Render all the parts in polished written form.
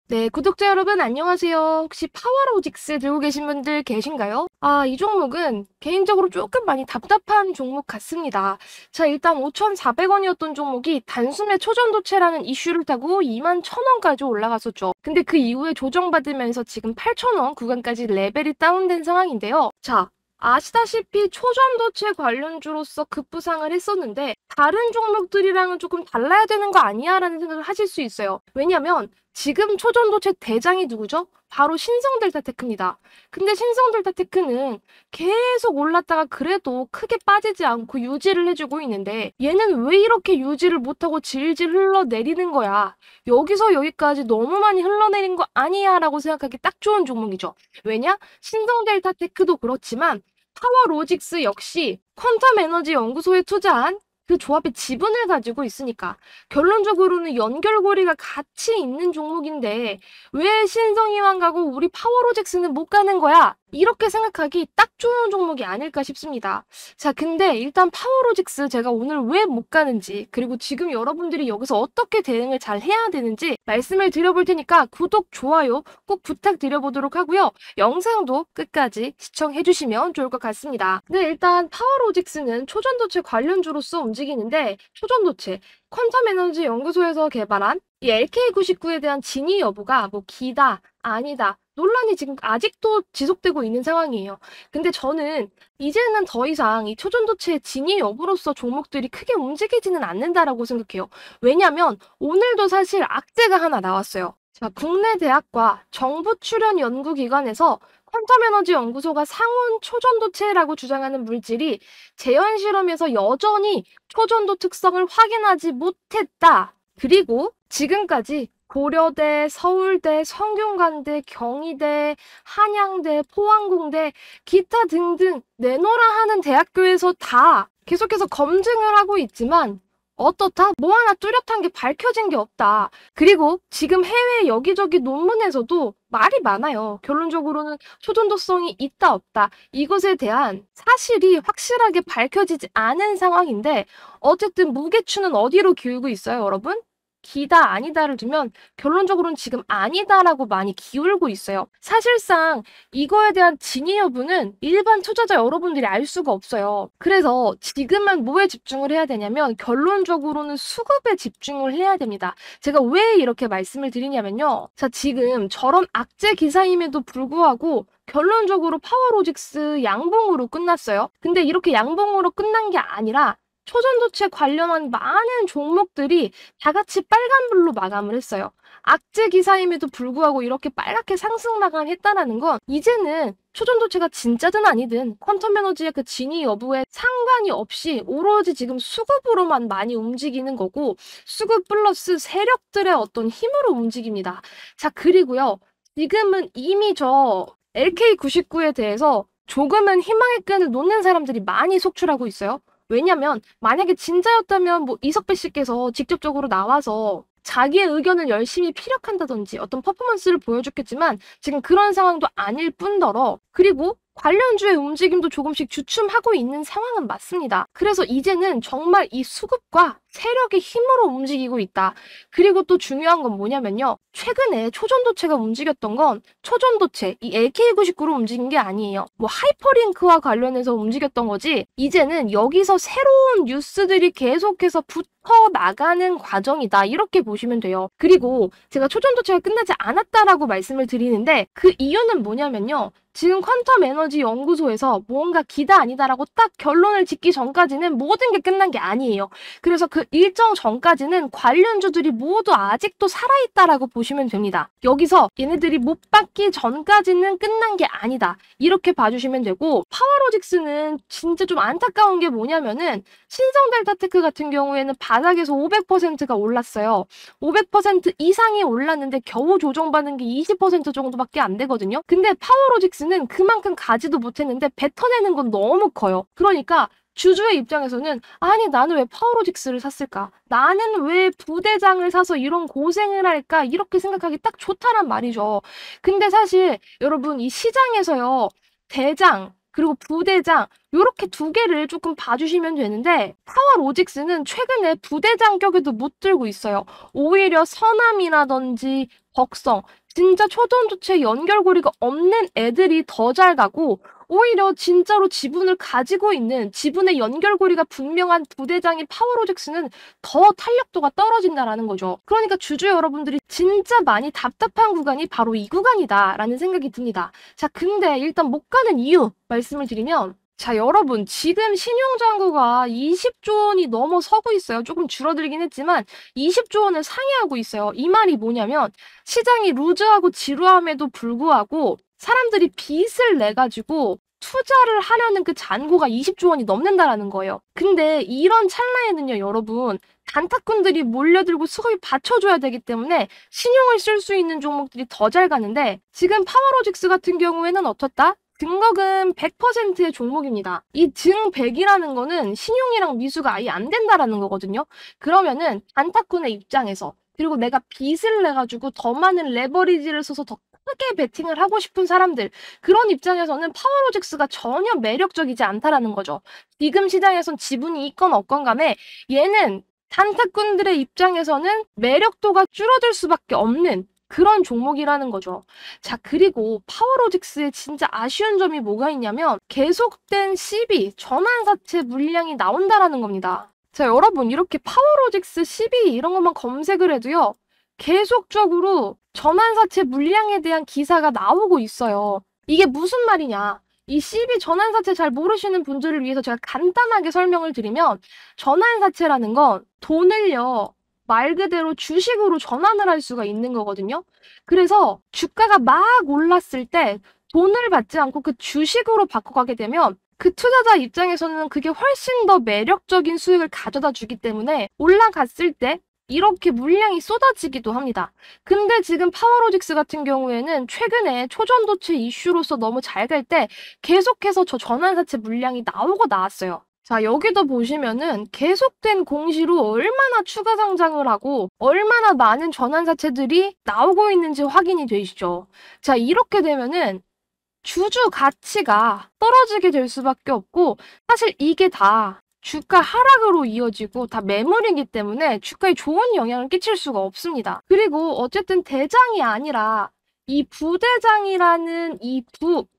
네, 구독자 여러분 안녕하세요. 혹시 파워로직스 들고 계신 분들 계신가요? 이 종목은 개인적으로 조금 많이 답답한 종목 같습니다. 자, 일단 5,400원이었던 종목이 단숨에 초전도체라는 이슈를 타고 21,000원까지 올라갔었죠. 근데 그 이후에 조정받으면서 지금 8,000원 구간까지 레벨이 다운된 상황인데요. 자, 아시다시피 초전도체 관련주로서 급부상을 했었는데 다른 종목들이랑은 조금 달라야 되는 거 아니야? 라는 생각을 하실 수 있어요. 왜냐면 지금 초전도체 대장이 누구죠? 바로 신성델타테크입니다. 근데 신성델타테크는 계속 올랐다가 그래도 크게 빠지지 않고 유지를 해주고 있는데 얘는 왜 이렇게 유지를 못하고 질질 흘러내리는 거야? 여기서 여기까지 너무 많이 흘러내린 거 아니야? 라고 생각하기 딱 좋은 종목이죠. 왜냐? 신성델타테크도 그렇지만 파워로직스 역시 퀀텀 에너지 연구소에 투자한 그 조합의 지분을 가지고 있으니까 결론적으로는 연결고리가 같이 있는 종목인데 왜 신성이만 가고 우리 파워로직스는 못 가는 거야? 이렇게 생각하기 딱 좋은 종목이 아닐까 싶습니다. 자, 근데 일단 파워로직스 제가 오늘 왜 못 가는지 그리고 지금 여러분들이 여기서 어떻게 대응을 잘 해야 되는지 말씀을 드려볼 테니까 구독, 좋아요 꼭 부탁드려보도록 하고요. 영상도 끝까지 시청해주시면 좋을 것 같습니다. 네, 일단 파워로직스는 초전도체 관련주로서 움직이는데 초전도체, 퀀텀 에너지 연구소에서 개발한 이 LK99에 대한 진위 여부가 뭐 기다, 아니다, 논란이 지금 아직도 지속되고 있는 상황이에요. 근데 저는 이제는 더 이상 이 초전도체의 진위 여부로서 종목들이 크게 움직이지는 않는다라고 생각해요. 왜냐면 오늘도 사실 악재가 하나 나왔어요. 자, 국내 대학과 정부 출연 연구기관에서 퀀텀 에너지 연구소가 상온 초전도체라고 주장하는 물질이 재현 실험에서 여전히 초전도 특성을 확인하지 못했다. 그리고 지금까지 고려대, 서울대, 성균관대, 경희대, 한양대, 포항공대, 기타 등등 내노라 하는 대학교에서 다 계속해서 검증을 하고 있지만 어떻다? 뭐 하나 뚜렷한 게 밝혀진 게 없다. 그리고 지금 해외 여기저기 논문에서도 말이 많아요. 결론적으로는 초전도성이 있다 없다. 이것에 대한 사실이 확실하게 밝혀지지 않은 상황인데 어쨌든 무게추는 어디로 기울고 있어요, 여러분? 기다 아니다를 두면 결론적으로는 지금 아니다라고 많이 기울고 있어요. 사실상 이거에 대한 진위 여부는 일반 투자자 여러분들이 알 수가 없어요. 그래서 지금은 뭐에 집중을 해야 되냐면 결론적으로는 수급에 집중을 해야 됩니다. 제가 왜 이렇게 말씀을 드리냐면요. 자, 지금 저런 악재 기사임에도 불구하고 결론적으로 파워로직스 양봉으로 끝났어요. 근데 이렇게 양봉으로 끝난 게 아니라 초전도체 관련한 많은 종목들이 다 같이 빨간불로 마감을 했어요. 악재 기사임에도 불구하고 이렇게 빨갛게 상승 마감했다라는 건 이제는 초전도체가 진짜든 아니든 퀀텀 에너지의 그 진위 여부에 상관이 없이 오로지 지금 수급으로만 많이 움직이는 거고 수급 플러스 세력들의 어떤 힘으로 움직입니다. 자, 그리고요. 지금은 이미 저 LK99에 대해서 조금은 희망의 끈을 놓는 사람들이 많이 속출하고 있어요. 왜냐면 만약에 진짜였다면 뭐 이석배 씨께서 직접적으로 나와서 자기의 의견을 열심히 피력한다든지 어떤 퍼포먼스를 보여줬겠지만 지금 그런 상황도 아닐 뿐더러 그리고 관련주의 움직임도 조금씩 주춤하고 있는 상황은 맞습니다. 그래서 이제는 정말 이 수급과 세력의 힘으로 움직이고 있다. 그리고 또 중요한 건 뭐냐면요. 최근에 초전도체가 움직였던 건 초전도체, 이 LK99로 움직인 게 아니에요. 뭐 하이퍼링크와 관련해서 움직였던 거지 이제는 여기서 새로운 뉴스들이 계속해서 붙어 나가는 과정이다. 이렇게 보시면 돼요. 그리고 제가 초전도체가 끝나지 않았다라고 말씀을 드리는데 그 이유는 뭐냐면요. 지금 퀀텀 에너지 연구소에서 뭔가 기다 아니다라고 딱 결론을 짓기 전까지는 모든 게 끝난 게 아니에요. 그래서 그 일정 전까지는 관련주들이 모두 아직도 살아있다라고 보시면 됩니다. 여기서 얘네들이 못 받기 전까지는 끝난 게 아니다. 이렇게 봐주시면 되고 파워로직스는 진짜 좀 안타까운 게 뭐냐면은 신성델타테크 같은 경우에는 바닥에서 500%가 올랐어요. 500% 이상이 올랐는데 겨우 조정받은 게 20% 정도밖에 안 되거든요. 근데 파워로직스는 그만큼 가지도 못했는데 뱉어내는 건 너무 커요. 그러니까 주주의 입장에서는 아니 나는 왜 파워로직스를 샀을까? 나는 왜 부대장을 사서 이런 고생을 할까? 이렇게 생각하기 딱 좋다란 말이죠. 근데 사실 여러분 이 시장에서요. 대장, 그리고 부대장 요렇게 두 개를 조금 봐주시면 되는데 파워로직스는 최근에 부대장 격에도 못 들고 있어요. 오히려 서남이라든지 벅성 진짜 초전도체 연결고리가 없는 애들이 더 잘 가고 오히려 진짜로 지분을 가지고 있는 지분의 연결고리가 분명한 부대장인 파워로직스는 더 탄력도가 떨어진다라는 거죠. 그러니까 주주 여러분들이 진짜 많이 답답한 구간이 바로 이 구간이다라는 생각이 듭니다. 자, 근데 일단 못 가는 이유 말씀을 드리면 자, 여러분 지금 신용잔고가 20조 원이 넘어서고 있어요. 조금 줄어들긴 했지만 20조 원을 상회하고 있어요. 이 말이 뭐냐면 시장이 루즈하고 지루함에도 불구하고 사람들이 빚을 내가지고 투자를 하려는 그 잔고가 20조 원이 넘는다라는 거예요. 근데 이런 찰나에는요, 여러분 단타꾼들이 몰려들고 수급이 받쳐줘야 되기 때문에 신용을 쓸 수 있는 종목들이 더 잘 가는데 지금 파워로직스 같은 경우에는 어떻다? 증거금 100%의 종목입니다. 이 증 100이라는 거는 신용이랑 미수가 아예 안 된다라는 거거든요. 그러면은 단타꾼의 입장에서 그리고 내가 빚을 내가지고 더 많은 레버리지를 써서 더 크게 베팅을 하고 싶은 사람들 그런 입장에서는 파워로직스가 전혀 매력적이지 않다라는 거죠. 지금 시장에선 지분이 있건 없건 간에 얘는 단타꾼들의 입장에서는 매력도가 줄어들 수밖에 없는 그런 종목이라는 거죠. 자, 그리고 파워로직스의 진짜 아쉬운 점이 뭐가 있냐면 계속된 시비, 전환사채 물량이 나온다라는 겁니다. 자, 여러분 이렇게 파워로직스 시비 이런 것만 검색을 해도요. 계속적으로 전환사채 물량에 대한 기사가 나오고 있어요. 이게 무슨 말이냐. 이 CB 전환사채 잘 모르시는 분들을 위해서 제가 간단하게 설명을 드리면 전환사채라는 건 돈을요. 말 그대로 주식으로 전환을 할 수가 있는 거거든요. 그래서 주가가 막 올랐을 때 돈을 받지 않고 그 주식으로 바꿔가게 되면 그 투자자 입장에서는 그게 훨씬 더 매력적인 수익을 가져다 주기 때문에 올라갔을 때 이렇게 물량이 쏟아지기도 합니다. 근데 지금 파워로직스 같은 경우에는 최근에 초전도체 이슈로서 너무 잘 갈 때 계속해서 저 전환사채 물량이 나오고 나왔어요. 자, 여기도 보시면은 계속된 공시로 얼마나 추가 상장을 하고 얼마나 많은 전환사채들이 나오고 있는지 확인이 되시죠. 자, 이렇게 되면은 주주 가치가 떨어지게 될 수밖에 없고 사실 이게 다 주가 하락으로 이어지고 다 매물이기 때문에 주가에 좋은 영향을 끼칠 수가 없습니다. 그리고 어쨌든 대장이 아니라 이 부대장이라는 이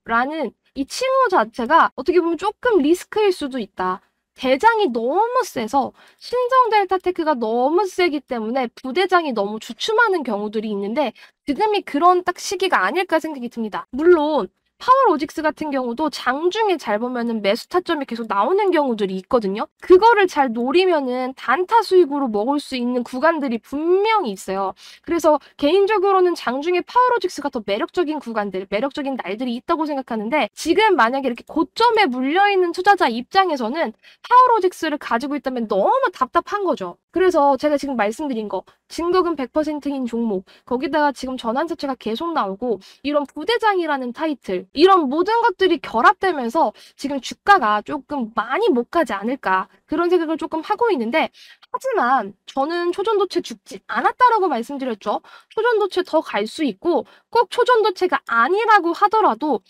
부라는 이 칭호 자체가 어떻게 보면 조금 리스크일 수도 있다. 대장이 너무 세서 신성 델타테크가 너무 세기 때문에 부대장이 너무 주춤하는 경우들이 있는데 지금이 그런 딱 시기가 아닐까 생각이 듭니다. 물론 파워로직스 같은 경우도 장중에 잘 보면은 매수 타점이 계속 나오는 경우들이 있거든요. 그거를 잘 노리면은 단타 수익으로 먹을 수 있는 구간들이 분명히 있어요. 그래서 개인적으로는 장중에 파워로직스가 더 매력적인 구간들, 매력적인 날들이 있다고 생각하는데 지금 만약에 이렇게 고점에 물려있는 투자자 입장에서는 파워로직스를 가지고 있다면 너무 답답한 거죠. 그래서 제가 지금 말씀드린 거 증거금 100%인 종목 거기다가 지금 전환사채가 계속 나오고 이런 부대장이라는 타이틀 이런 모든 것들이 결합되면서 지금 주가가 조금 많이 못 가지 않을까 그런 생각을 조금 하고 있는데 하지만 저는 초전도체 죽지 않았다라고 말씀드렸죠. 초전도체 더 갈 수 있고 꼭 초전도체가 아니라고 하더라도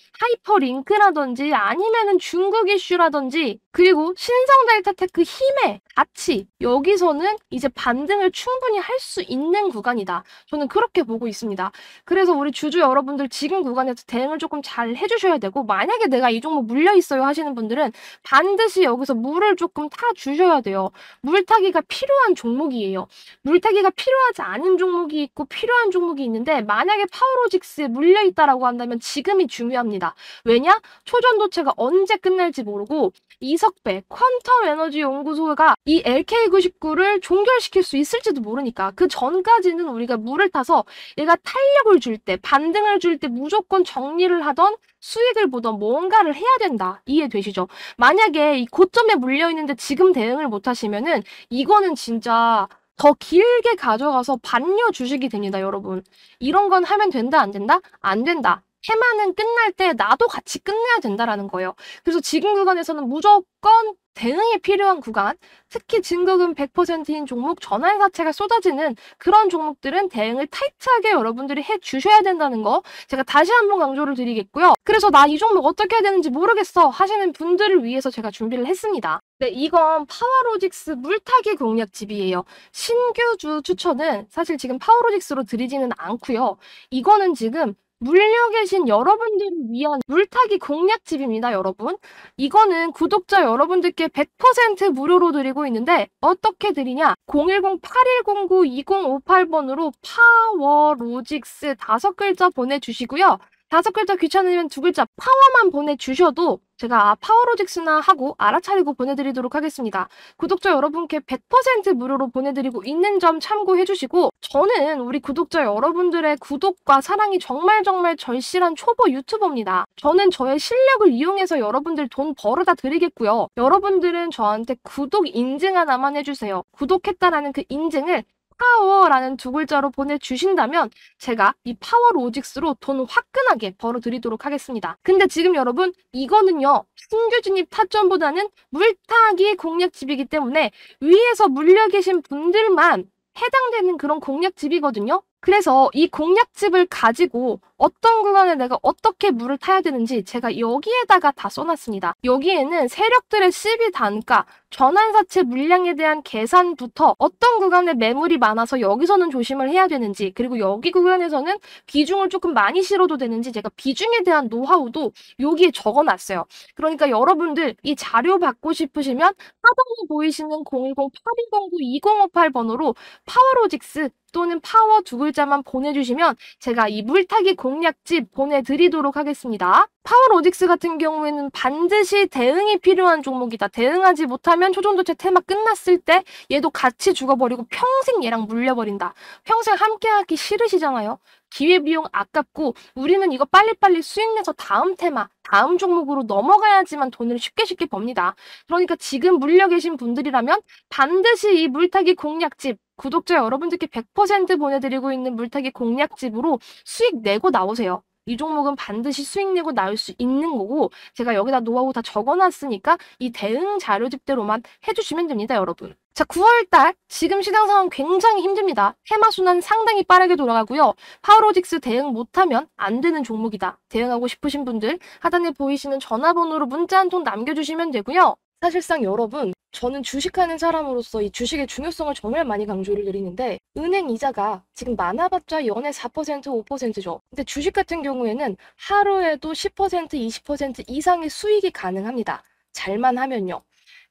하이퍼링크라든지 아니면은 중국 이슈라든지 그리고 신성 델타테크 힘의 가치 여기서는 이제 반등을 충분히 할 수 있는 구간이다. 저는 그렇게 보고 있습니다. 그래서 우리 주주 여러분들 지금 구간에서 대응을 조금 잘 해주셔야 되고 만약에 내가 이 종목 물려있어요 하시는 분들은 반드시 여기서 물을 조금 타주셔야 돼요. 물타기가 필요한 종목이에요. 물타기가 필요하지 않은 종목이 있고 필요한 종목이 있는데 만약에 파워로직스에 물려있다라고 한다면 지금이 중요합니다. 왜냐? 초전도체가 언제 끝날지 모르고 이석배 퀀텀 에너지 연구소가 이 LK99를 종결시킬 수 있을지도 모르니까 그 전까지는 우리가 물을 타서 얘가 탄력을 줄 때 반등을 줄 때 무조건 정리를 하던 수익을 보던 뭔가를 해야 된다. 이해되시죠? 만약에 이 고점에 물려있는데 지금 대응을 못 하시면은 이거는 진짜 더 길게 가져가서 반려 주식이 됩니다, 여러분. 이런 건 하면 된다, 안 된다? 안 된다. 해마는 끝날 때 나도 같이 끝내야 된다라는 거예요. 그래서 지금 구간에서는 무조건 대응이 필요한 구간, 특히 증거금 100%인 종목, 전환사채가 쏟아지는 그런 종목들은 대응을 타이트하게 여러분들이 해주셔야 된다는 거 제가 다시 한번 강조를 드리겠고요. 그래서 나 이 종목 어떻게 해야 되는지 모르겠어 하시는 분들을 위해서 제가 준비를 했습니다. 네, 이건 파워로직스 물타기 공략집이에요. 신규주 추천은 사실 지금 파워로직스로 드리지는 않고요. 이거는 지금 물려 계신 여러분들을 위한 물타기 공략집입니다, 여러분. 이거는 구독자 여러분들께 100% 무료로 드리고 있는데 어떻게 드리냐? 010-8109-2058번으로 파워로직스 5글자 보내주시고요. 5글자 귀찮으면 2글자 파워만 보내주셔도 제가 파워로직스나 하고 알아차리고 보내드리도록 하겠습니다. 구독자 여러분께 100% 무료로 보내드리고 있는 점 참고해 주시고, 저는 우리 구독자 여러분들의 구독과 사랑이 정말 절실한 초보 유튜버입니다. 저는 저의 실력을 이용해서 여러분들 돈 벌어다 드리겠고요. 여러분들은 저한테 구독 인증 하나만 해주세요. 구독했다라는 그 인증을 파워라는 2글자로 보내주신다면 제가 이 파워로직스로 돈 화끈하게 벌어드리도록 하겠습니다. 근데 지금 여러분 이거는요, 신규 진입 타점보다는 물타기 공략집이기 때문에 위에서 물려 계신 분들만 해당되는 그런 공략집이거든요. 그래서 이 공략집을 가지고 어떤 구간에 내가 어떻게 물을 타야 되는지 제가 여기에다가 다 써놨습니다. 여기에는 세력들의 시비 단가, 전환사채 물량에 대한 계산부터 어떤 구간에 매물이 많아서 여기서는 조심을 해야 되는지, 그리고 여기 구간에서는 비중을 조금 많이 실어도 되는지 제가 비중에 대한 노하우도 여기에 적어놨어요. 그러니까 여러분들 이 자료 받고 싶으시면 하단에 보이시는 010-8109-2058번으로 파워로직스 또는 파워 2글자만 보내주시면 제가 이 물타기 공략집 보내드리도록 하겠습니다. 파워로직스 같은 경우에는 반드시 대응이 필요한 종목이다. 대응하지 못하면 초전도체 테마 끝났을 때 얘도 같이 죽어버리고 평생 얘랑 물려버린다. 평생 함께하기 싫으시잖아요. 기회비용 아깝고 우리는 이거 빨리빨리 수익 내서 다음 테마, 다음 종목으로 넘어가야지만 돈을 쉽게 법니다. 그러니까 지금 물려 계신 분들이라면 반드시 이 물타기 공략집, 구독자 여러분들께 100% 보내드리고 있는 물타기 공략집으로 수익 내고 나오세요. 이 종목은 반드시 수익 내고 나올 수 있는 거고, 제가 여기다 노하우 다 적어놨으니까 이 대응 자료집대로만 해주시면 됩니다, 여러분. 자, 9월달 지금 시장 상황 굉장히 힘듭니다. 테마 순환 상당히 빠르게 돌아가고요. 파워로직스 대응 못하면 안 되는 종목이다. 대응하고 싶으신 분들 하단에 보이시는 전화번호로 문자 한 통 남겨주시면 되고요. 사실상 여러분, 저는 주식하는 사람으로서 이 주식의 중요성을 정말 많이 강조를 드리는데, 은행 이자가 지금 많아봤자 연에 4%, 5%죠. 근데 주식 같은 경우에는 하루에도 10%, 20% 이상의 수익이 가능합니다. 잘만 하면요.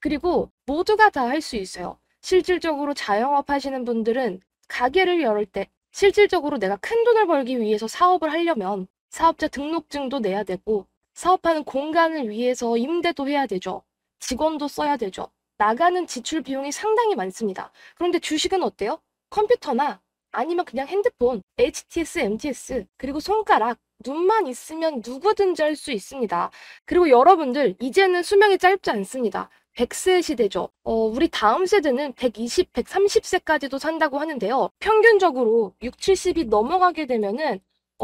그리고 모두가 다 할 수 있어요. 실질적으로 자영업 하시는 분들은 가게를 열을 때 실질적으로 내가 큰 돈을 벌기 위해서 사업을 하려면 사업자 등록증도 내야 되고, 사업하는 공간을 위해서 임대도 해야 되죠. 직원도 써야 되죠. 나가는 지출 비용이 상당히 많습니다. 그런데 주식은 어때요? 컴퓨터나 아니면 그냥 핸드폰, HTS, MTS, 그리고 손가락, 눈만 있으면 누구든지 할 수 있습니다. 그리고 여러분들 이제는 수명이 짧지 않습니다. 100세 시대죠. 우리 다음 세대는 120, 130세까지도 산다고 하는데요. 평균적으로 6, 70이 넘어가게 되면은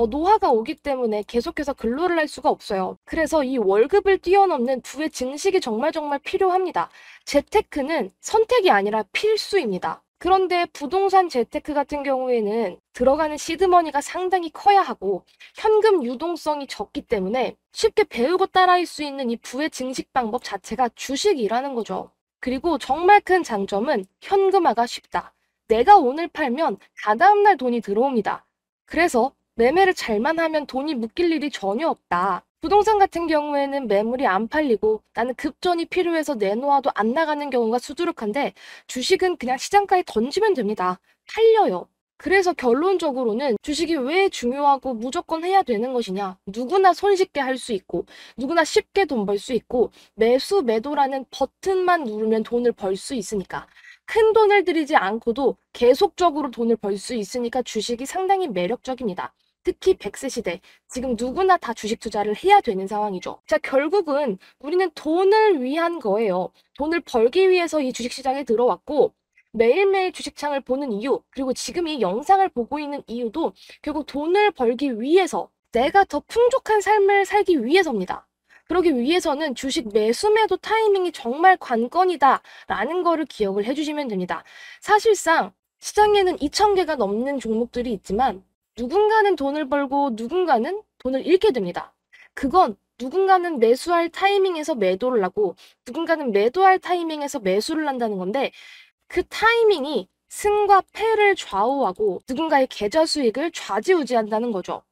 노화가 오기 때문에 계속해서 근로를 할 수가 없어요. 그래서 이 월급을 뛰어넘는 부의 증식이 정말 필요합니다. 재테크는 선택이 아니라 필수입니다. 그런데 부동산 재테크 같은 경우에는 들어가는 시드머니가 상당히 커야 하고 현금 유동성이 적기 때문에 쉽게 배우고 따라할 수 있는 이 부의 증식 방법 자체가 주식이라는 거죠. 그리고 정말 큰 장점은 현금화가 쉽다. 내가 오늘 팔면 다다음 날 돈이 들어옵니다. 그래서 매매를 잘만 하면 돈이 묶일 일이 전혀 없다. 부동산 같은 경우에는 매물이 안 팔리고 나는 급전이 필요해서 내놓아도 안 나가는 경우가 수두룩한데, 주식은 그냥 시장가에 던지면 됩니다. 팔려요. 그래서 결론적으로는 주식이 왜 중요하고 무조건 해야 되는 것이냐. 누구나 손쉽게 할 수 있고 누구나 쉽게 돈 벌 수 있고 매수 매도라는 버튼만 누르면 돈을 벌 수 있으니까, 큰 돈을 들이지 않고도 계속적으로 돈을 벌 수 있으니까 주식이 상당히 매력적입니다. 특히 100세 시대, 지금 누구나 다 주식 투자를 해야 되는 상황이죠. 자, 결국은 우리는 돈을 위한 거예요. 돈을 벌기 위해서 이 주식시장에 들어왔고, 매일매일 주식창을 보는 이유, 그리고 지금 이 영상을 보고 있는 이유도 결국 돈을 벌기 위해서, 내가 더 풍족한 삶을 살기 위해서입니다. 그러기 위해서는 주식 매수 매도 타이밍이 정말 관건이다라는 거를 기억을 해주시면 됩니다. 사실상 시장에는 2,000개가 넘는 종목들이 있지만 누군가는 돈을 벌고 누군가는 돈을 잃게 됩니다. 그건 누군가는 매수할 타이밍에서 매도를 하고 누군가는 매도할 타이밍에서 매수를 한다는 건데 그 타이밍이 승과 패를 좌우하고 누군가의 계좌 수익을 좌지우지한다는 거죠.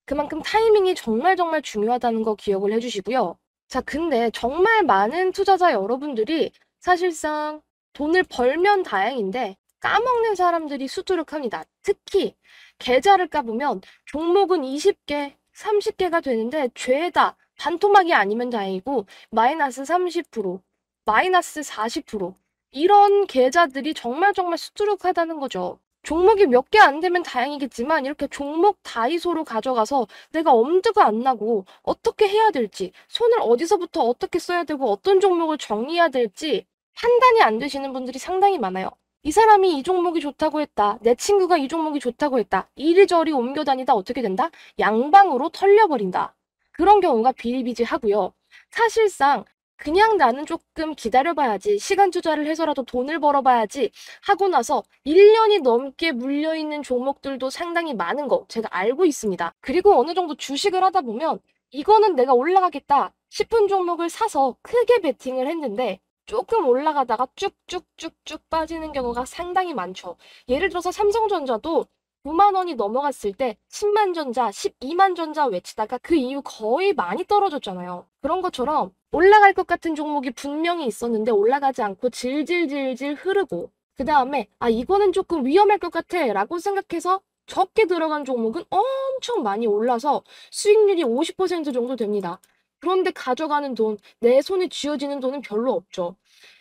그만큼 타이밍이 정말 중요하다는 거 기억을 해주시고요. 자, 근데 정말 많은 투자자 여러분들이 사실상 돈을 벌면 다행인데 까먹는 사람들이 수두룩합니다. 특히 계좌를 까보면 종목은 20개, 30개가 되는데 죄다 반토막이 아니면 다행이고 마이너스 30%, 마이너스 40% 이런 계좌들이 정말 수두룩하다는 거죠. 종목이 몇 개 안 되면 다행이겠지만 이렇게 종목 다이소로 가져가서 내가 엄두가 안 나고 어떻게 해야 될지, 손을 어디서부터 어떻게 써야 되고 어떤 종목을 정리해야 될지 판단이 안 되시는 분들이 상당히 많아요. 이 사람이 이 종목이 좋다고 했다. 내 친구가 이 종목이 좋다고 했다. 이리저리 옮겨 다니다 어떻게 된다? 양방으로 털려버린다. 그런 경우가 비일비재하고요. 사실상 그냥 나는 조금 기다려봐야지, 시간 투자를 해서라도 돈을 벌어봐야지 하고 나서 1년이 넘게 물려있는 종목들도 상당히 많은 거 제가 알고 있습니다. 그리고 어느 정도 주식을 하다 보면 이거는 내가 올라가겠다 싶은 종목을 사서 크게 베팅을 했는데 조금 올라가다가 쭉쭉쭉쭉 빠지는 경우가 상당히 많죠. 예를 들어서 삼성전자도 9만 원이 넘어갔을 때 10만 전자, 12만 전자 외치다가 그 이후 거의 많이 떨어졌잖아요. 그런 것처럼 올라갈 것 같은 종목이 분명히 있었는데 올라가지 않고 질질질질 흐르고 그 다음에 이거는 조금 위험할 것 같아 라고 생각해서 적게 들어간 종목은 엄청 많이 올라서 수익률이 50% 정도 됩니다. 그런데 가져가는 돈, 내 손에 쥐어지는 돈은 별로 없죠.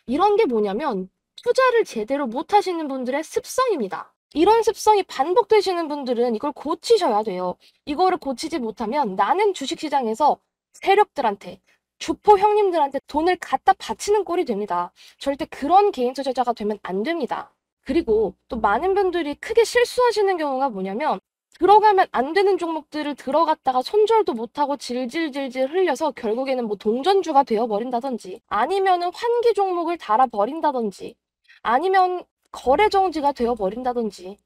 이런 게 뭐냐면 투자를 제대로 못 하시는 분들의 습성입니다. 이런 습성이 반복되시는 분들은 이걸 고치셔야 돼요. 이거를 고치지 못하면 나는 주식시장에서 세력들한테, 주포 형님들한테 돈을 갖다 바치는 꼴이 됩니다. 절대 그런 개인 투자자가 되면 안 됩니다. 그리고 또 많은 분들이 크게 실수하시는 경우가 뭐냐면 들어가면 안 되는 종목들을 들어갔다가 손절도 못하고 질질질질 흘려서 결국에는 뭐 동전주가 되어버린다든지 아니면은 환기 종목을 달아버린다든지 아니면 거래 정지가 되어버린다든지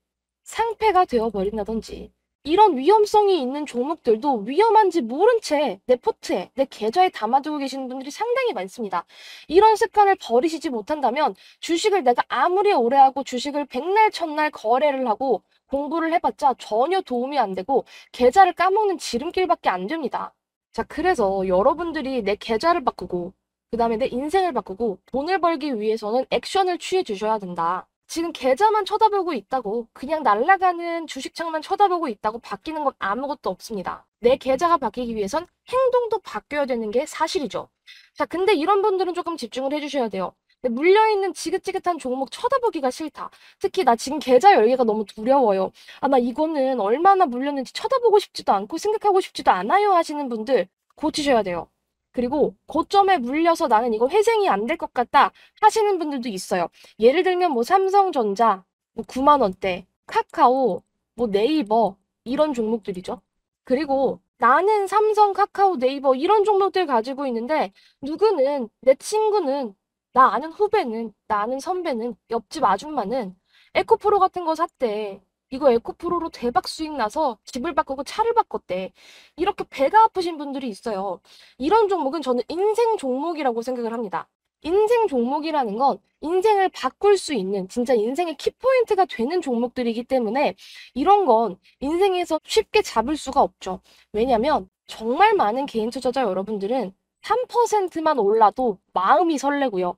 상폐가 되어버린다든지 이런 위험성이 있는 종목들도 위험한지 모른 채 내 포트에, 내 계좌에 담아두고 계시는 분들이 상당히 많습니다. 이런 습관을 버리시지 못한다면 주식을 내가 아무리 오래 하고 주식을 백날 첫날 거래를 하고 공부를 해봤자 전혀 도움이 안 되고 계좌를 까먹는 지름길밖에 안 됩니다. 자, 그래서 여러분들이 내 계좌를 바꾸고 그 다음에 내 인생을 바꾸고 돈을 벌기 위해서는 액션을 취해 주셔야 된다. 지금 계좌만 쳐다보고 있다고 그냥 날아가는 주식창만 쳐다보고 있다고 바뀌는 건 아무것도 없습니다. 내 계좌가 바뀌기 위해선 행동도 바뀌어야 되는 게 사실이죠. 자, 근데 이런 분들은 조금 집중을 해주셔야 돼요. 물려있는 지긋지긋한 종목 쳐다보기가 싫다. 특히 나 지금 계좌 열기가 너무 두려워요. 나 이거는 얼마나 물렸는지 쳐다보고 싶지도 않고 생각하고 싶지도 않아요 하시는 분들 고치셔야 돼요. 그리고 고점에 물려서 나는 이거 회생이 안 될 것 같다 하시는 분들도 있어요. 예를 들면 뭐 삼성전자, 뭐 9만 원대, 카카오, 뭐 네이버 이런 종목들이죠. 그리고 나는 삼성, 카카오, 네이버 이런 종목들 가지고 있는데 누구는 내 친구는 나 아는 후배는 나 아는 선배는 옆집 아줌마는 에코프로 같은 거 샀대. 이거 에코프로로 대박 수익 나서 집을 바꾸고 차를 바꿨대. 이렇게 배가 아프신 분들이 있어요. 이런 종목은 저는 인생 종목이라고 생각을 합니다. 인생 종목이라는 건 인생을 바꿀 수 있는 진짜 인생의 키포인트가 되는 종목들이기 때문에 이런 건 인생에서 쉽게 잡을 수가 없죠. 왜냐면 정말 많은 개인 투자자 여러분들은 3%만 올라도 마음이 설레고요.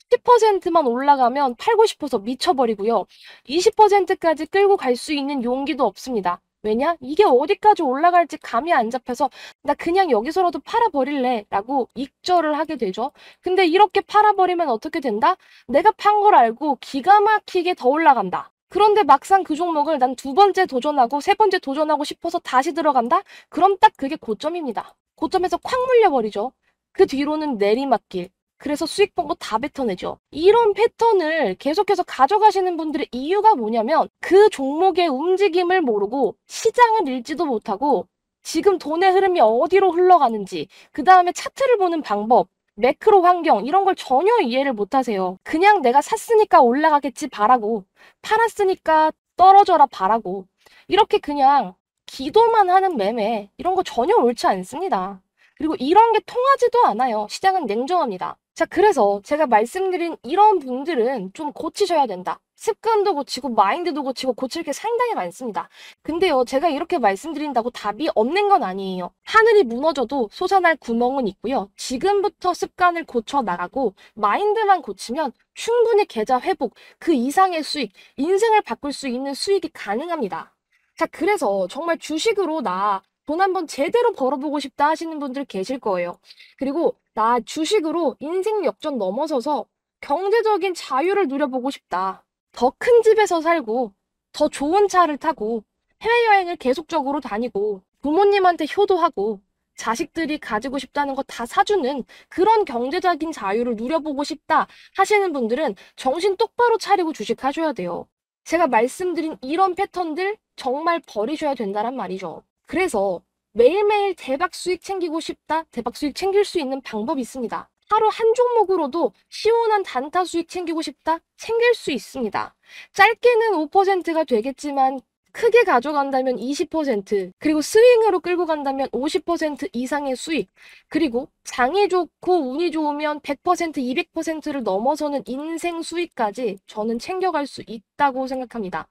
10%만 올라가면 팔고 싶어서 미쳐버리고요. 20%까지 끌고 갈 수 있는 용기도 없습니다. 왜냐? 이게 어디까지 올라갈지 감이 안 잡혀서 나 그냥 여기서라도 팔아버릴래 라고 익절을 하게 되죠. 근데 이렇게 팔아버리면 어떻게 된다? 내가 판 걸 알고 기가 막히게 더 올라간다. 그런데 막상 그 종목을 난 두 번째 도전하고 세 번째 도전하고 싶어서 다시 들어간다? 그럼 딱 그게 고점입니다. 고점에서 콱 물려버리죠. 그 뒤로는 내리막길. 그래서 수익 본 거 다 뱉어내죠. 이런 패턴을 계속해서 가져가시는 분들의 이유가 뭐냐면 그 종목의 움직임을 모르고 시장을 읽지도 못하고 지금 돈의 흐름이 어디로 흘러가는지, 그 다음에 차트를 보는 방법, 매크로 환경 이런 걸 전혀 이해를 못 하세요. 그냥 내가 샀으니까 올라가겠지 바라고, 팔았으니까 떨어져라 바라고, 이렇게 그냥 기도만 하는 매매, 이런 거 전혀 옳지 않습니다. 그리고 이런 게 통하지도 않아요. 시장은 냉정합니다. 자, 그래서 제가 말씀드린 이런 분들은 좀 고치셔야 된다. 습관도 고치고 마인드도 고치고 고칠 게 상당히 많습니다. 근데요, 제가 이렇게 말씀드린다고 답이 없는 건 아니에요. 하늘이 무너져도 솟아날 구멍은 있고요. 지금부터 습관을 고쳐 나가고 마인드만 고치면 충분히 계좌 회복, 그 이상의 수익, 인생을 바꿀 수 있는 수익이 가능합니다. 자, 그래서 정말 주식으로 나 돈 한번 제대로 벌어보고 싶다 하시는 분들 계실 거예요. 그리고 나 주식으로 인생 역전 넘어서서 경제적인 자유를 누려보고 싶다. 더 큰 집에서 살고, 더 좋은 차를 타고, 해외여행을 계속적으로 다니고, 부모님한테 효도하고, 자식들이 가지고 싶다는 거 다 사주는 그런 경제적인 자유를 누려보고 싶다 하시는 분들은 정신 똑바로 차리고 주식하셔야 돼요. 제가 말씀드린 이런 패턴들 정말 버리셔야 된다는 말이죠. 그래서 매일매일 대박 수익 챙기고 싶다, 대박 수익 챙길 수 있는 방법이 있습니다. 하루 한 종목으로도 시원한 단타 수익 챙기고 싶다? 챙길 수 있습니다. 짧게는 5%가 되겠지만 크게 가져간다면 20%, 그리고 스윙으로 끌고 간다면 50% 이상의 수익, 그리고 장이 좋고 운이 좋으면 100%, 200%를 넘어서는 인생 수익까지 저는 챙겨갈 수 있다고 생각합니다.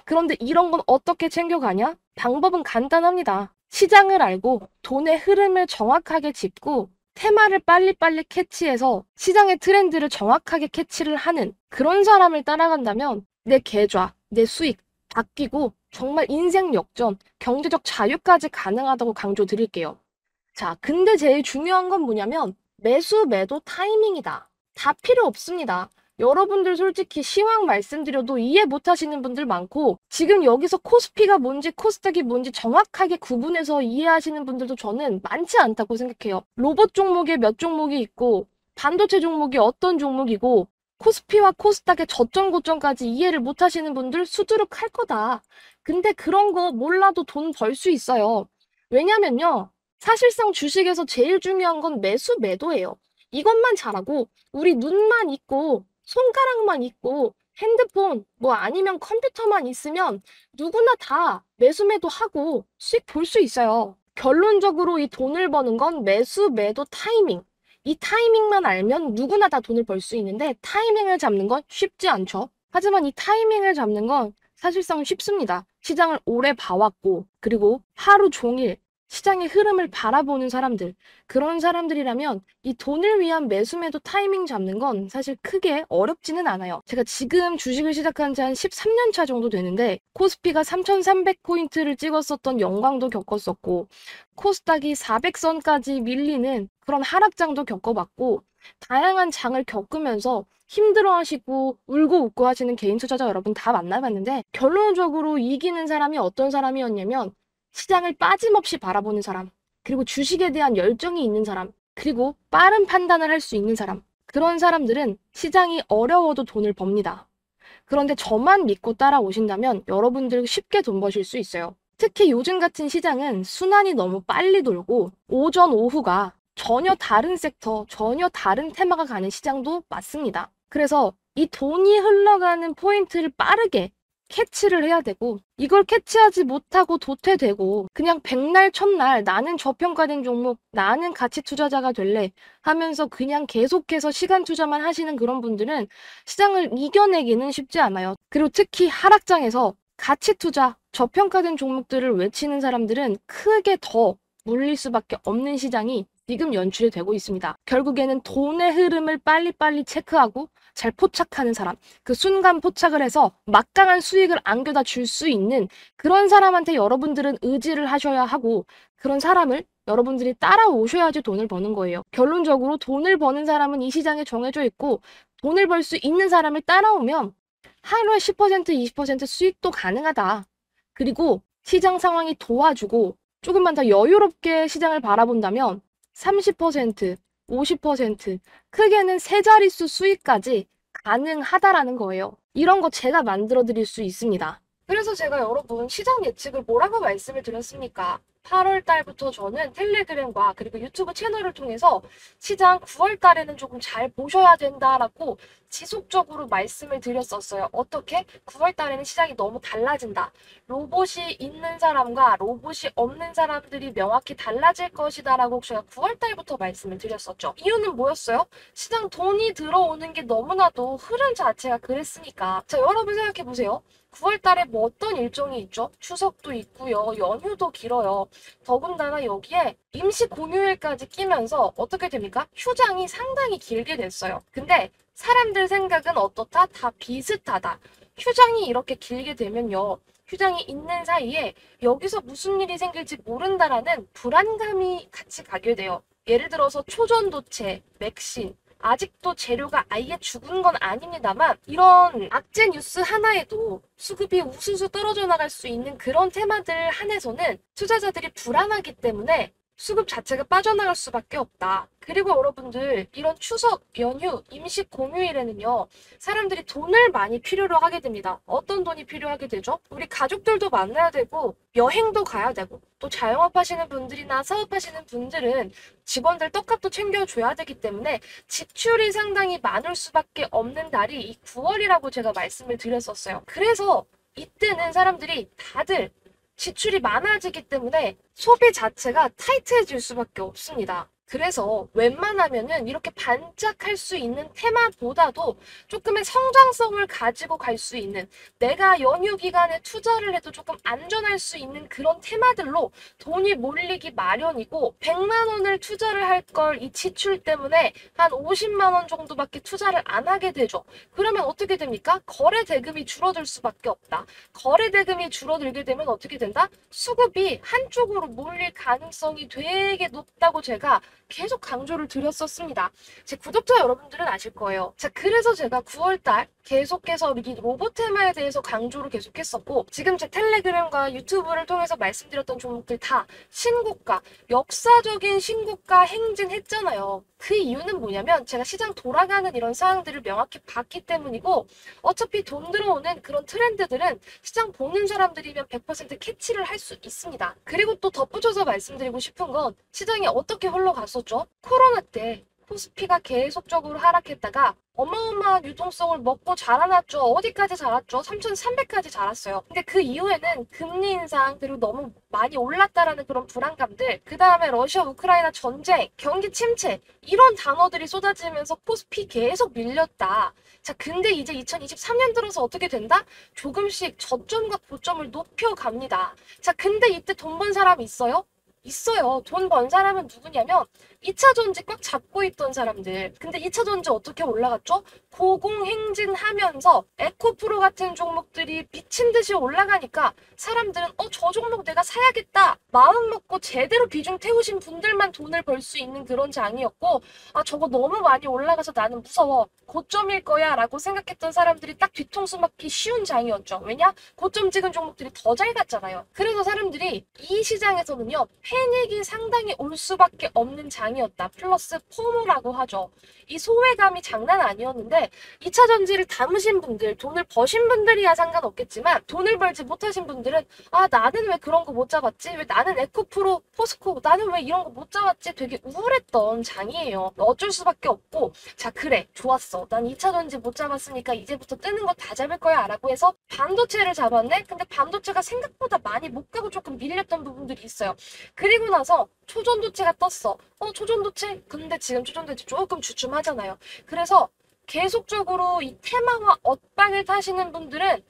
그런데 이런 건 어떻게 챙겨가냐? 방법은 간단합니다. 시장을 알고 돈의 흐름을 정확하게 짚고 테마를 빨리빨리 캐치해서 시장의 트렌드를 정확하게 캐치를 하는 그런 사람을 따라간다면 내 계좌, 내 수익 바뀌고 정말 인생 역전, 경제적 자유까지 가능하다고 강조드릴게요. 자, 근데 제일 중요한 건 뭐냐면 매수, 매도 타이밍이다. 다 필요 없습니다. 여러분들 솔직히 시황 말씀드려도 이해 못 하시는 분들 많고 지금 여기서 코스피가 뭔지 코스닥이 뭔지 정확하게 구분해서 이해하시는 분들도 저는 많지 않다고 생각해요. 로봇 종목에 몇 종목이 있고 반도체 종목이 어떤 종목이고 코스피와 코스닥의 저점 고점까지 이해를 못 하시는 분들 수두룩할 거다. 근데 그런 거 몰라도 돈 벌 수 있어요. 왜냐면요. 사실상 주식에서 제일 중요한 건 매수 매도예요. 이것만 잘하고 우리 눈만 있고 손가락만 있고 핸드폰 뭐 아니면 컴퓨터만 있으면 누구나 다 매수 매도 하고 수익 볼 수 있어요. 결론적으로 이 돈을 버는 건 매수 매도 타이밍. 이 타이밍만 알면 누구나 다 돈을 벌 수 있는데 타이밍을 잡는 건 쉽지 않죠. 하지만 이 타이밍을 잡는 건 사실상 쉽습니다. 시장을 오래 봐왔고 그리고 하루 종일 시장의 흐름을 바라보는 사람들, 그런 사람들이라면 이 돈을 위한 매수 매도 타이밍 잡는 건 사실 크게 어렵지는 않아요. 제가 지금 주식을 시작한 지 한 13년 차 정도 되는데 코스피가 3,300포인트를 찍었었던 영광도 겪었었고 코스닥이 400선까지 밀리는 그런 하락장도 겪어봤고 다양한 장을 겪으면서 힘들어하시고 울고 웃고 하시는 개인 투자자 여러분 다 만나봤는데 결론적으로 이기는 사람이 어떤 사람이었냐면 시장을 빠짐없이 바라보는 사람, 그리고 주식에 대한 열정이 있는 사람, 그리고 빠른 판단을 할 수 있는 사람. 그런 사람들은 시장이 어려워도 돈을 법니다. 그런데 저만 믿고 따라오신다면 여러분들 쉽게 돈 버실 수 있어요. 특히 요즘 같은 시장은 순환이 너무 빨리 돌고 오전, 오후가 전혀 다른 섹터, 전혀 다른 테마가 가는 시장도 맞습니다. 그래서 이 돈이 흘러가는 포인트를 빠르게 캐치를 해야 되고 이걸 캐치하지 못하고 도태되고 그냥 백날 첫날 나는 저평가된 종목 나는 가치 투자자가 될래 하면서 그냥 계속해서 시간 투자만 하시는 그런 분들은 시장을 이겨내기는 쉽지 않아요. 그리고 특히 하락장에서 가치 투자 저평가된 종목들을 외치는 사람들은 크게 더 물릴 수밖에 없는 시장이 지금 연출이 되고 있습니다. 결국에는 돈의 흐름을 빨리빨리 체크하고 잘 포착하는 사람, 그 순간 포착을 해서 막강한 수익을 안겨다 줄 수 있는 그런 사람한테 여러분들은 의지를 하셔야 하고 그런 사람을 여러분들이 따라오셔야지 돈을 버는 거예요. 결론적으로 돈을 버는 사람은 이 시장에 정해져 있고 돈을 벌 수 있는 사람을 따라오면 하루에 10%, 20% 수익도 가능하다. 그리고 시장 상황이 도와주고 조금만 더 여유롭게 시장을 바라본다면 30%, 50%, 크게는 세 자릿수 수익까지 가능하다라는 거예요. 이런 거 제가 만들어 드릴 수 있습니다. 그래서 제가 여러분 시장 예측을 뭐라고 말씀을 드렸습니까? 8월 달부터 저는 텔레그램과 그리고 유튜브 채널을 통해서 시장 9월 달에는 조금 잘 보셔야 된다라고 지속적으로 말씀을 드렸었어요. 어떻게? 9월 달에는 시장이 너무 달라진다. 로봇이 있는 사람과 로봇이 없는 사람들이 명확히 달라질 것이다라고 제가 9월 달부터 말씀을 드렸었죠. 이유는 뭐였어요? 시장 돈이 들어오는 게 너무나도 흐름 자체가 그랬으니까. 자, 여러분 생각해 보세요. 9월 달에 뭐 어떤 일정이 있죠? 추석도 있고요. 연휴도 길어요. 더군다나 여기에 임시 공휴일까지 끼면서 어떻게 됩니까? 휴장이 상당히 길게 됐어요. 근데 사람들 생각은 어떻다? 다 비슷하다. 휴장이 이렇게 길게 되면요. 휴장이 있는 사이에 여기서 무슨 일이 생길지 모른다라는 불안감이 같이 가게 돼요. 예를 들어서 초전도체, 맥신, 아직도 재료가 아예 죽은 건 아닙니다만 이런 악재 뉴스 하나에도 수급이 우수수 떨어져 나갈 수 있는 그런 테마들 한해서는 투자자들이 불안하기 때문에 수급 자체가 빠져나갈 수밖에 없다. 그리고 여러분들 이런 추석, 연휴, 임시 공휴일에는요. 사람들이 돈을 많이 필요로 하게 됩니다. 어떤 돈이 필요하게 되죠? 우리 가족들도 만나야 되고 여행도 가야 되고 또 자영업 하시는 분들이나 사업하시는 분들은 직원들 떡값도 챙겨줘야 되기 때문에 지출이 상당히 많을 수밖에 없는 달이 이 9월이라고 제가 말씀을 드렸었어요. 그래서 이때는 사람들이 다들 지출이 많아지기 때문에 소비 자체가 타이트해질 수밖에 없습니다. 그래서 웬만하면은 이렇게 반짝할 수 있는 테마보다도 조금의 성장성을 가지고 갈 수 있는 내가 연휴 기간에 투자를 해도 조금 안전할 수 있는 그런 테마들로 돈이 몰리기 마련이고 100만 원을 투자를 할 걸 이 지출 때문에 한 50만 원 정도밖에 투자를 안 하게 되죠. 그러면 어떻게 됩니까? 거래 대금이 줄어들 수밖에 없다. 거래 대금이 줄어들게 되면 어떻게 된다? 수급이 한쪽으로 몰릴 가능성이 되게 높다고 제가 계속 강조를 드렸었습니다. 제 구독자 여러분들은 아실 거예요. 자, 그래서 제가 9월달 계속해서 이 로봇 테마에 대해서 강조를 계속했었고 지금 제 텔레그램과 유튜브를 통해서 말씀드렸던 종목들 다 신고가, 역사적인 신고가 행진했잖아요. 그 이유는 뭐냐면 제가 시장 돌아가는 이런 사항들을 명확히 봤기 때문이고 어차피 돈 들어오는 그런 트렌드들은 시장 보는 사람들이면 100% 캐치를 할 수 있습니다. 그리고 또 덧붙여서 말씀드리고 싶은 건 시장이 어떻게 흘러갔었죠? 코로나 때 코스피가 계속적으로 하락했다가 어마어마한 유동성을 먹고 자라났죠. 어디까지 자랐죠? 3,300까지 자랐어요. 근데 그 이후에는 금리 인상 그리고 너무 많이 올랐다라는 그런 불안감들 그 다음에 러시아 우크라이나 전쟁, 경기 침체 이런 단어들이 쏟아지면서 코스피 계속 밀렸다. 자, 근데 이제 2023년 들어서 어떻게 된다? 조금씩 저점과 고점을 높여갑니다. 자, 근데 이때 돈 번 사람이 있어요? 있어요. 돈 번 사람은 누구냐면 2차 전지 꽉 잡고 있던 사람들. 근데 2차 전지 어떻게 올라갔죠? 고공행진하면서 에코프로 같은 종목들이 미친 듯이 올라가니까 사람들은 저 종목 내가 사야겠다. 마음 먹고 제대로 비중 태우신 분들만 돈을 벌 수 있는 그런 장이었고 저거 너무 많이 올라가서 나는 무서워. 고점일 거야 라고 생각했던 사람들이 딱 뒤통수 맞기 쉬운 장이었죠. 왜냐? 고점 찍은 종목들이 더 잘 갔잖아요. 그래서 사람들이 이 시장에서는요. 패닉이 상당히 올 수밖에 없는 장이었다. 플러스 포모라고 하죠. 이 소외감이 장난 아니었는데 2차 전지를 담으신 분들, 돈을 버신 분들이야 상관없겠지만 돈을 벌지 못하신 분들은 나는 왜 그런 거 못 잡았지? 왜 나는 에코프로, 포스코, 나는 왜 이런 거 못 잡았지? 되게 우울했던 장이에요. 어쩔 수밖에 없고 자 그래 좋았어. 난 2차 전지 못 잡았으니까 이제부터 뜨는 거 다 잡을 거야 라고 해서 반도체를 잡았네? 근데 반도체가 생각보다 많이 못 가고 조금 밀렸던 부분들이 있어요. 그리고 나서 초전도체가 떴어. 초전도체? 근데 지금 초전도체 조금 주춤하잖아요. 그래서 계속적으로 이 테마와 엇박을 타시는 분들은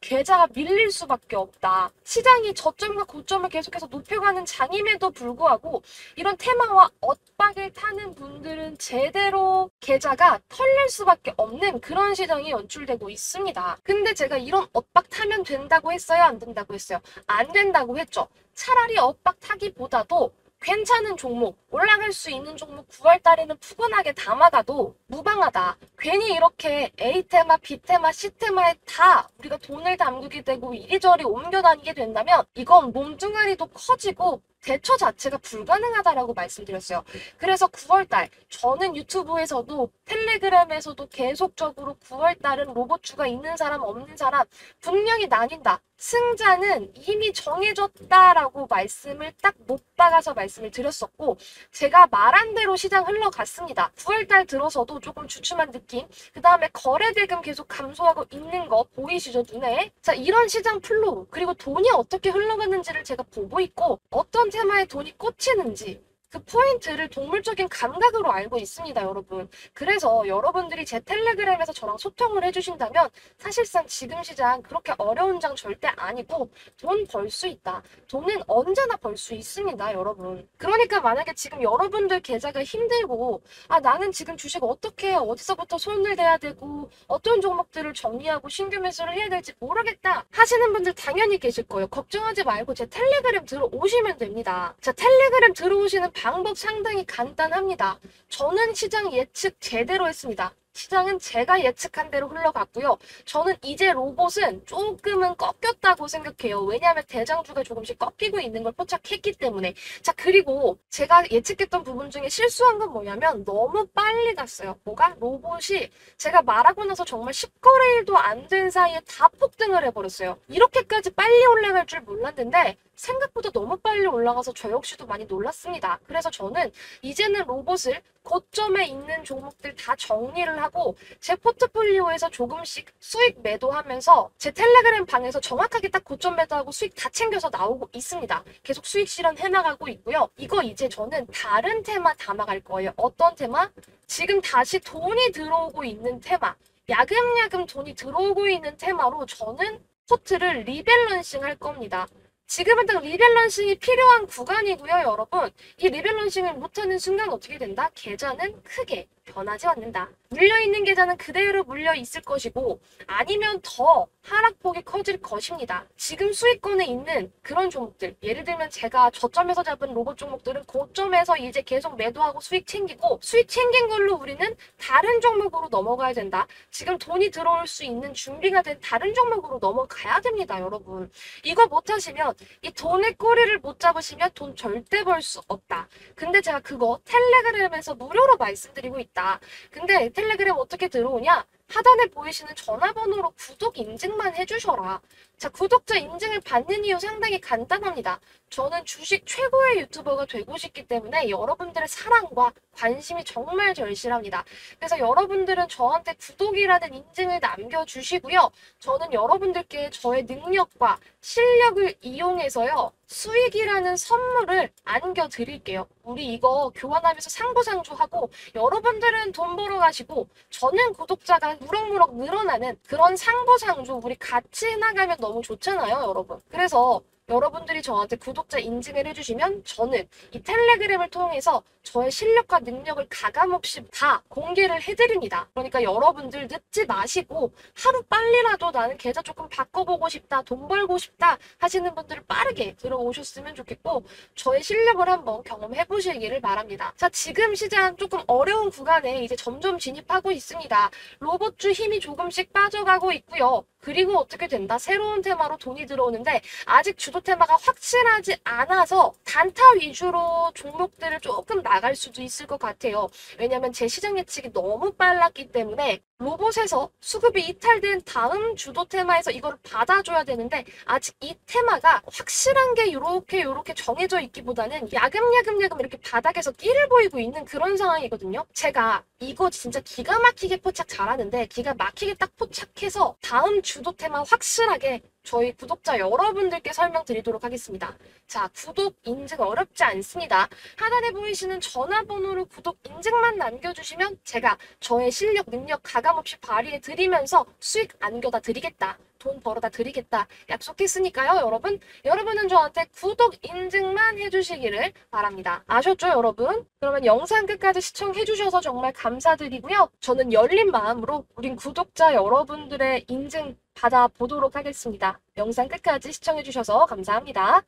계좌가 밀릴 수밖에 없다. 시장이 저점과 고점을 계속해서 높여가는 장임에도 불구하고 이런 테마와 엇박을 타는 분들은 제대로 계좌가 털릴 수밖에 없는 그런 시장이 연출되고 있습니다. 근데 제가 이런 엇박 타면 된다고 했어요? 안 된다고 했어요? 안 된다고 했죠. 차라리 엇박 타기보다도 괜찮은 종목, 올라갈 수 있는 종목 9월 달에는 푸근하게 담아가도 무방하다. 괜히 이렇게 A테마, B테마, C테마에 다 우리가 돈을 담그게 되고 이리저리 옮겨 다니게 된다면 이건 몸뚱아리도 커지고 대처 자체가 불가능하다라고 말씀드렸어요. 그래서 9월달 저는 유튜브에서도 텔레그램에서도 계속적으로 9월달은 로봇주가 있는 사람 없는 사람 분명히 나뉜다. 승자는 이미 정해졌다라고 말씀을 딱 못 박아서 말씀을 드렸었고, 제가 말한 대로 시장 흘러갔습니다. 9월달 들어서도 조금 주춤한 느낌, 그 다음에 거래대금 계속 감소하고 있는 거 보이시죠, 눈에? 자, 이런 시장 플로우, 그리고 돈이 어떻게 흘러가는지를 제가 보고 있고, 어떤 테마에 돈이 꽂히는지 그 포인트를 동물적인 감각으로 알고 있습니다, 여러분. 그래서 여러분들이 제 텔레그램에서 저랑 소통을 해주신다면 사실상 지금 시장 그렇게 어려운 장 절대 아니고 돈 벌 수 있다. 돈은 언제나 벌 수 있습니다, 여러분. 그러니까 만약에 지금 여러분들 계좌가 힘들고 나는 지금 주식 어떻게 어디서부터 손을 대야 되고 어떤 종목들을 정리하고 신규 매수를 해야 될지 모르겠다 하시는 분들 당연히 계실 거예요. 걱정하지 말고 제 텔레그램 들어오시면 됩니다. 자, 텔레그램 들어오시는 방법 상당히 간단합니다. 저는 시장 예측 제대로 했습니다. 시장은 제가 예측한 대로 흘러갔고요. 저는 이제 로봇은 조금은 꺾였다고 생각해요. 왜냐하면 대장주가 조금씩 꺾이고 있는 걸 포착했기 때문에. 자, 그리고 제가 예측했던 부분 중에 실수한 건 뭐냐면 너무 빨리 갔어요. 뭐가? 로봇이 제가 말하고 나서 정말 10거래일도 안 된 사이에 다 폭등을 해버렸어요. 이렇게까지 빨리 올라갈 줄 몰랐는데 생각보다 너무 빨리 올라가서 저 역시도 많이 놀랐습니다. 그래서 저는 이제는 로봇을 고점에 있는 종목들 다 정리를 하고 제 포트폴리오에서 조금씩 수익 매도하면서 제 텔레그램 방에서 정확하게 딱 고점 매도하고 수익 다 챙겨서 나오고 있습니다. 계속 수익 실현 해나가고 있고요. 이거 이제 저는 다른 테마 담아갈 거예요. 어떤 테마? 지금 다시 돈이 들어오고 있는 테마. 야금야금 돈이 들어오고 있는 테마로 저는 포트를 리밸런싱 할 겁니다. 지금은 딱 리밸런싱이 필요한 구간이고요, 여러분. 이 리밸런싱을 못하는 순간 어떻게 된다? 계좌는 크게 변하지 않는다. 물려있는 계좌는 그대로 물려있을 것이고 아니면 더 하락폭이 커질 것입니다. 지금 수익권에 있는 그런 종목들, 예를 들면 제가 저점에서 잡은 로봇 종목들은 고점에서 이제 계속 매도하고 수익 챙기고 수익 챙긴 걸로 우리는 다른 종목으로 넘어가야 된다. 지금 돈이 들어올 수 있는 준비가 된 다른 종목으로 넘어가야 됩니다, 여러분. 이거 못하시면 이 돈의 꼬리를 못 잡으시면 돈 절대 벌 수 없다. 근데 제가 그거 텔레그램에서 무료로 말씀드리고 있다. 근데 텔레그램 어떻게 들어오냐? 하단에 보이시는 전화번호로 구독 인증만 해주셔라. 자, 구독자 인증을 받는 이유 상당히 간단합니다. 저는 주식 최고의 유튜버가 되고 싶기 때문에 여러분들의 사랑과 관심이 정말 절실합니다. 그래서 여러분들은 저한테 구독이라는 인증을 남겨주시고요. 저는 여러분들께 저의 능력과 실력을 이용해서요. 수익이라는 선물을 안겨드릴게요. 우리 이거 교환하면서 상부상조하고 여러분들은 돈 벌어 가시고 저는 구독자가 무럭무럭 늘어나는 그런 상부상조 우리 같이 해나가면 너무 좋잖아요, 여러분. 그래서 여러분들이 저한테 구독자 인증을 해주시면 저는 이 텔레그램을 통해서 저의 실력과 능력을 가감없이 다 공개를 해드립니다. 그러니까 여러분들 늦지 마시고 하루 빨리라도 나는 계좌 조금 바꿔보고 싶다, 돈 벌고 싶다 하시는 분들은 빠르게 들어오셨으면 좋겠고 저의 실력을 한번 경험해보시기를 바랍니다. 자, 지금 시장 조금 어려운 구간에 이제 점점 진입하고 있습니다. 로봇주 힘이 조금씩 빠져가고 있고요. 그리고 어떻게 된다? 새로운 테마로 돈이 들어오는데 아직 주도 테마가 확실하지 않아서 단타 위주로 종목들을 조금 나갈 수도 있을 것 같아요. 왜냐면 제 시장 예측이 너무 빨랐기 때문에 로봇에서 수급이 이탈된 다음 주도 테마에서 이걸 받아줘야 되는데 아직 이 테마가 확실한 게 요렇게 정해져 있기보다는 야금야금 이렇게 바닥에서 끼를 보이고 있는 그런 상황이거든요. 제가 이거 진짜 기가 막히게 포착 잘하는데 기가 막히게 딱 포착해서 다음 주도 테마 확실하게 저희 구독자 여러분들께 설명드리도록 하겠습니다. 자, 구독 인증 어렵지 않습니다. 하단에 보이시는 전화번호로 구독 인증만 남겨주시면 제가 저의 실력, 능력 가감없이 발휘해드리면서 수익 안겨다 드리겠다. 돈 벌어다 드리겠다. 약속했으니까요, 여러분. 여러분은 저한테 구독 인증만 해주시기를 바랍니다. 아셨죠, 여러분? 그러면 영상 끝까지 시청해주셔서 정말 감사드리고요. 저는 열린 마음으로 우린 구독자 여러분들의 인증 받아보도록 하겠습니다. 영상 끝까지 시청해주셔서 감사합니다.